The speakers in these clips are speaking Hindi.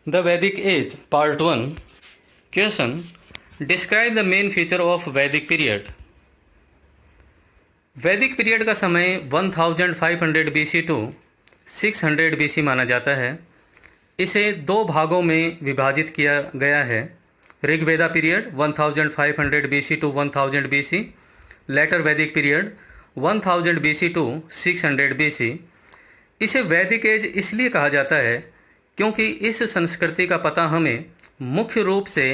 The Vedic Age, Part 1. Question. Describe the main feature of Vedic period. वैदिक पीरियड का समय 1500 BC टू 600 BC माना जाता है। इसे दो भागों में विभाजित किया गया है। Rigveda period 1500 BC to 1000 BC, later Vedic period 1000 BC to 600 BC। इसे वैदिक एज इसलिए कहा जाता है क्योंकि इस संस्कृति का पता हमें मुख्य रूप से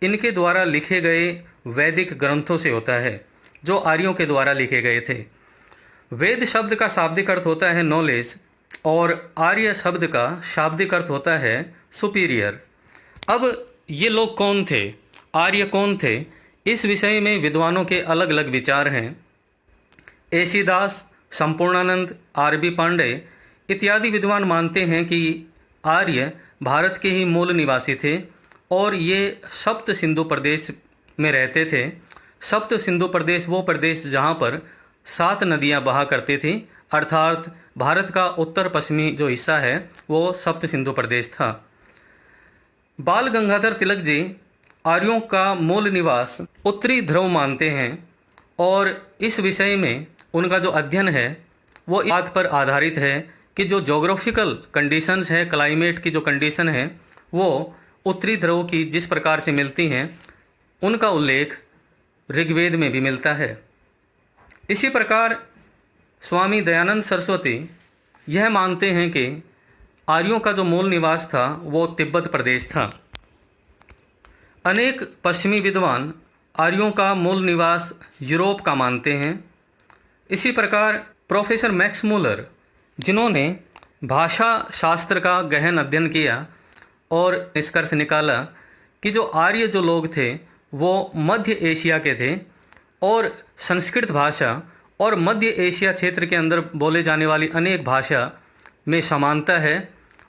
इनके द्वारा लिखे गए वैदिक ग्रंथों से होता है, जो आर्यों के द्वारा लिखे गए थे। वेद शब्द का शाब्दिक अर्थ होता है नॉलेज और आर्य शब्द का शाब्दिक अर्थ होता है सुपीरियर। अब ये लोग कौन थे, आर्य कौन थे, इस विषय में विद्वानों के अलग अलग विचार हैं। एसी दास, संपूर्णानंद, आर.बी. पांडे इत्यादि विद्वान मानते हैं कि आर्य भारत के ही मूल निवासी थे और ये सप्त सिंधु प्रदेश में रहते थे। सप्त सिंधु प्रदेश वो प्रदेश जहाँ पर 7 नदियाँ बहा करती थी, अर्थात भारत का उत्तर पश्चिमी जो हिस्सा है वो सप्त सिंधु प्रदेश था। बाल गंगाधर तिलक जी आर्यों का मूल निवास उत्तरी ध्रुव मानते हैं और इस विषय में उनका जो अध्ययन है वो इस बात पर आधारित है कि जो जोग्राफिकल कंडीशंस है, क्लाइमेट की जो कंडीशन है वो उत्तरी ध्रुव की जिस प्रकार से मिलती हैं उनका उल्लेख ऋग्वेद में भी मिलता है। इसी प्रकार स्वामी दयानंद सरस्वती यह मानते हैं कि आर्यों का जो मूल निवास था वो तिब्बत प्रदेश था। अनेक पश्चिमी विद्वान आर्यों का मूल निवास यूरोप का मानते हैं। इसी प्रकार प्रोफेसर मैक्स मूलर, जिन्होंने भाषा शास्त्र का गहन अध्ययन किया और निष्कर्ष निकाला कि जो आर्य जो लोग थे वो मध्य एशिया के थे और संस्कृत भाषा और मध्य एशिया क्षेत्र के अंदर बोले जाने वाली अनेक भाषा में समानता है,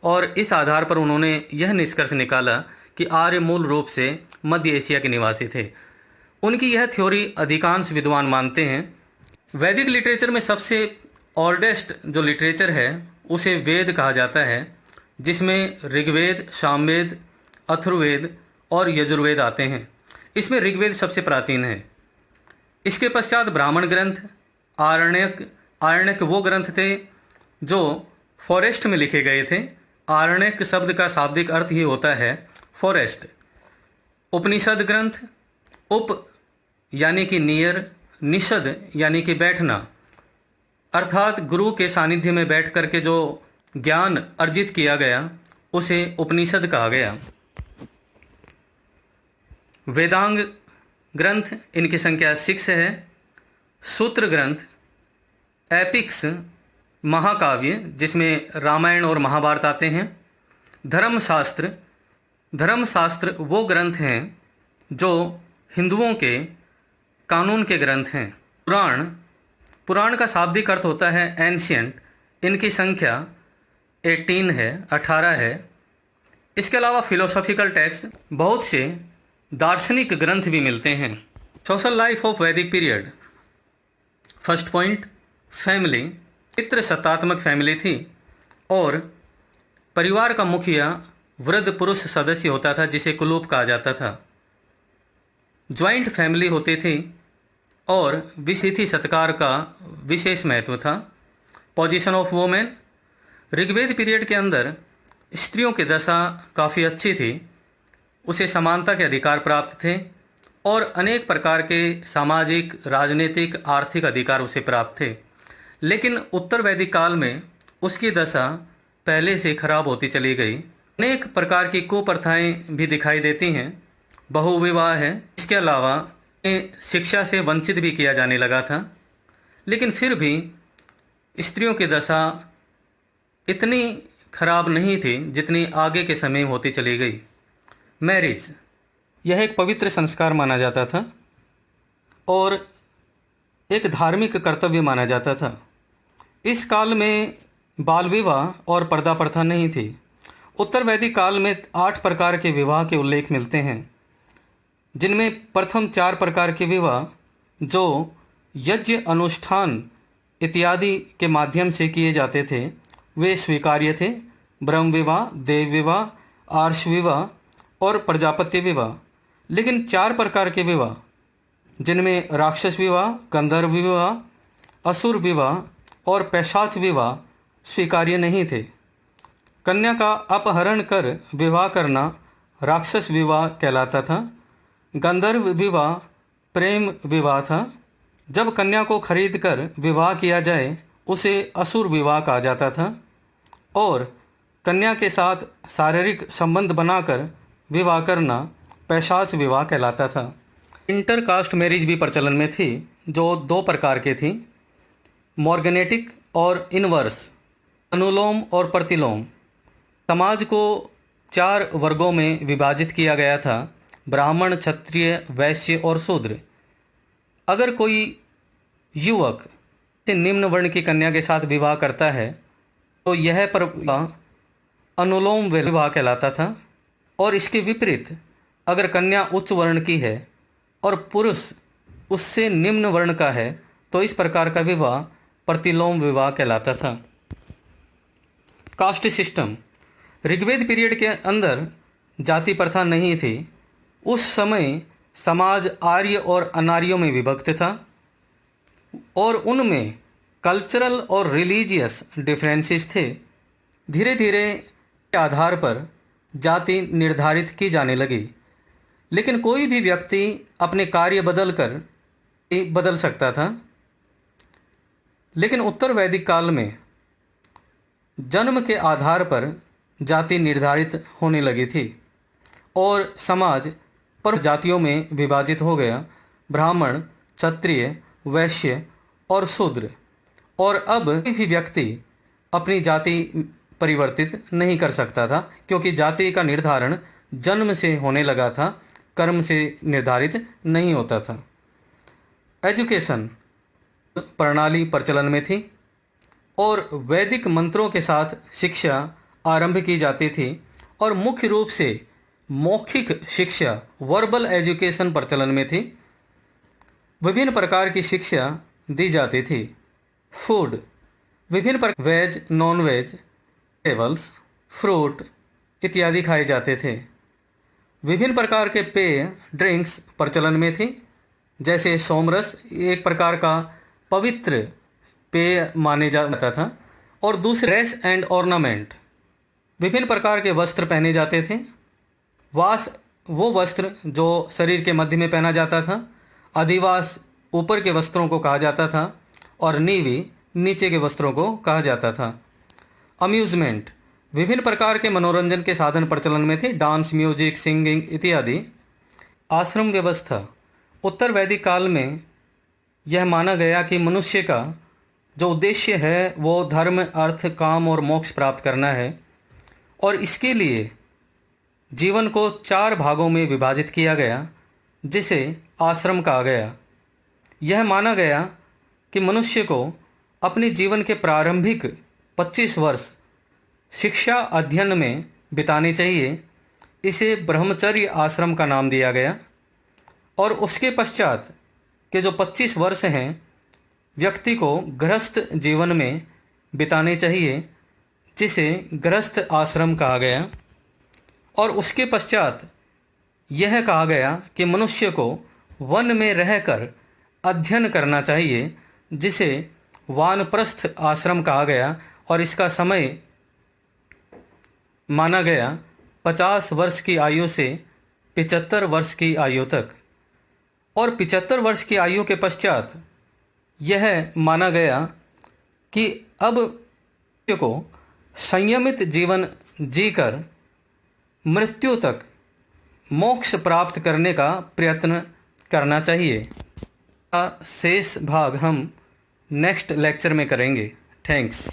और इस आधार पर उन्होंने यह निष्कर्ष निकाला कि आर्य मूल रूप से मध्य एशिया के निवासी थे। उनकी यह थ्योरी अधिकांश विद्वान मानते हैं। वैदिक लिटरेचर में सबसे ओल्डेस्ट जो लिटरेचर है उसे वेद कहा जाता है, जिसमें ऋग्वेद, सामवेद, अथर्ववेद और यजुर्वेद आते हैं। इसमें ऋग्वेद सबसे प्राचीन है। इसके पश्चात ब्राह्मण ग्रंथ, आरण्यक वो ग्रंथ थे जो फॉरेस्ट में लिखे गए थे। आरण्यक शब्द का शाब्दिक अर्थ ही होता है फॉरेस्ट। उपनिषद ग्रंथ, उप यानी कि नियर, निषद यानी कि बैठना, अर्थात गुरु के सानिध्य में बैठ करके जो ज्ञान अर्जित किया गया उसे उपनिषद कहा गया। वेदांग ग्रंथ, इनकी संख्या 6 है। सूत्र ग्रंथ, एपिक्स, महाकाव्य जिसमें रामायण और महाभारत आते हैं। धर्मशास्त्र, धर्मशास्त्र वो ग्रंथ हैं जो हिंदुओं के कानून के ग्रंथ हैं। पुराण, पुराण का शाब्दिक अर्थ होता है एंशियंट, इनकी संख्या 18 है। इसके अलावा फिलोसॉफिकल टेक्स्ट, बहुत से दार्शनिक ग्रंथ भी मिलते हैं। Social life of Vedic period. First point, family. पितृसत्तात्मक फैमिली थी और परिवार का मुखिया वृद्ध पुरुष सदस्य होता था जिसे कुलूप कहा जाता था। ज्वाइंट फैमिली होती थी और विशिति सत्कार का विशेष महत्व था। Position of women, Rigveda period के अंदर स्त्रियों की दशा काफ़ी अच्छी थी, उसे समानता के अधिकार प्राप्त थे और अनेक प्रकार के सामाजिक, राजनीतिक, आर्थिक अधिकार उसे प्राप्त थे। लेकिन उत्तर वैदिक काल में उसकी दशा पहले से खराब होती चली गई। अनेक प्रकार की कुप्रथाएं भी दिखाई देती हैं। बहुविवाह है। इसके अलावा शिक्षा से वंचित भी किया जाने लगा था। लेकिन फिर भी स्त्रियों की दशा इतनी खराब नहीं थी जितनी आगे के समय होती चली गई। मैरिज, यह एक पवित्र संस्कार माना जाता था और एक धार्मिक कर्तव्य माना जाता था। इस काल में बाल विवाह और पर्दा प्रथा नहीं थी। उत्तर वैदिक काल में 8 प्रकार के विवाह के उल्लेख मिलते हैं, जिनमें प्रथम 4 प्रकार के विवाह जो यज्ञ, अनुष्ठान इत्यादि के माध्यम से किए जाते थे वे स्वीकार्य थे। ब्रह्म विवाह, देव विवाह आर्ष विवाह और प्रजापत्य विवाह। लेकिन 4 प्रकार के विवाह, जिनमें राक्षस विवाह, गंधर्व विवाह, असुर विवाह और पैशाच विवाह स्वीकार्य नहीं थे। कन्या का अपहरण कर विवाह करना राक्षस विवाह कहलाता था। गंधर्व विवाह प्रेम विवाह था। जब कन्या को खरीद कर विवाह किया जाए उसे असुर विवाह कहा जाता था। और कन्या के साथ शारीरिक संबंध बनाकर विवाह करना पैशाच विवाह कहलाता था। इंटरकास्ट मैरिज भी प्रचलन में थी, जो 2 प्रकार की थी, मॉर्गेनेटिक और इनवर्स, अनुलोम और प्रतिलोम। समाज को 4 वर्गों में विभाजित किया गया था, ब्राह्मण, क्षत्रिय, वैश्य और शूद्र। अगर कोई युवक निम्न वर्ण की कन्या के साथ विवाह करता है तो यह विवाह अनुलोम विवाह कहलाता था। और इसके विपरीत अगर कन्या उच्च वर्ण की है और पुरुष उससे निम्न वर्ण का है तो इस प्रकार का विवाह प्रतिलोम विवाह कहलाता था। Caste system. ऋग्वेद पीरियड के अंदर जाति प्रथा नहीं थी। उस समय समाज आर्य और अनार्यों में विभक्त था और उनमें कल्चरल और रिलीजियस डिफरेंसेस थे। धीरे धीरे के आधार पर जाति निर्धारित की जाने लगी, लेकिन कोई भी व्यक्ति अपने कार्य बदल सकता था। लेकिन उत्तर वैदिक काल में जन्म के आधार पर जाति निर्धारित होने लगी थी और समाज पर जातियों में विभाजित हो गया, ब्राह्मण, क्षत्रिय, वैश्य और शूद्र। और अब कोई भी व्यक्ति अपनी जाति परिवर्तित नहीं कर सकता था, क्योंकि जाति का निर्धारण जन्म से होने लगा था, कर्म से निर्धारित नहीं होता था। एजुकेशन प्रणाली प्रचलन में थी और वैदिक मंत्रों के साथ शिक्षा आरंभ की जाती थी और मुख्य रूप से मौखिक शिक्षा वर्बल एजुकेशन प्रचलन में थी। विभिन्न प्रकार की शिक्षा दी जाती थी। फूड विभिन्न प्रकार, veg, non veg, tables, fruit इत्यादि खाए जाते थे। विभिन्न प्रकार के पेय ड्रिंक्स प्रचलन में थी, जैसे सोमरस एक प्रकार का पवित्र पेय माने जाता था। और दूसरे ड्रेस एंड ऑर्नामेंट, विभिन्न प्रकार के वस्त्र पहने जाते थे। वास वो वस्त्र जो शरीर के मध्य में पहना जाता था, अधिवास ऊपर के वस्त्रों को कहा जाता था और नीवी नीचे के वस्त्रों को कहा जाता था। अम्यूजमेंट विभिन्न प्रकार के मनोरंजन के साधन प्रचलन में थे, डांस, म्यूजिक, सिंगिंग इत्यादि। आश्रम व्यवस्था उत्तर वैदिक काल में यह माना गया कि मनुष्य का जो उद्देश्य है वो धर्म, अर्थ, काम और मोक्ष प्राप्त करना है और इसके लिए जीवन को 4 भागों में विभाजित किया गया, जिसे आश्रम कहा गया। यह माना गया कि मनुष्य को अपने जीवन के प्रारंभिक 25 वर्ष शिक्षा अध्ययन में बिताने चाहिए। इसे ब्रह्मचर्य आश्रम का नाम दिया गया। और उसके पश्चात के जो 25 वर्ष हैं व्यक्ति को गृहस्थ जीवन में बिताने चाहिए, जिसे गृहस्थ आश्रम कहा गया। और उसके पश्चात यह कहा गया कि मनुष्य को वन में रहकर अध्ययन करना चाहिए, जिसे वानप्रस्थ आश्रम कहा गया। और इसका समय माना गया 50 वर्ष की आयु से 75 वर्ष की आयु तक। और 75 वर्ष की आयु के पश्चात यह माना गया कि अब को संयमित जीवन जीकर मृत्यु तक मोक्ष प्राप्त करने का प्रयत्न करना चाहिए। शेष भाग हम नेक्स्ट लेक्चर में करेंगे। थैंक्स।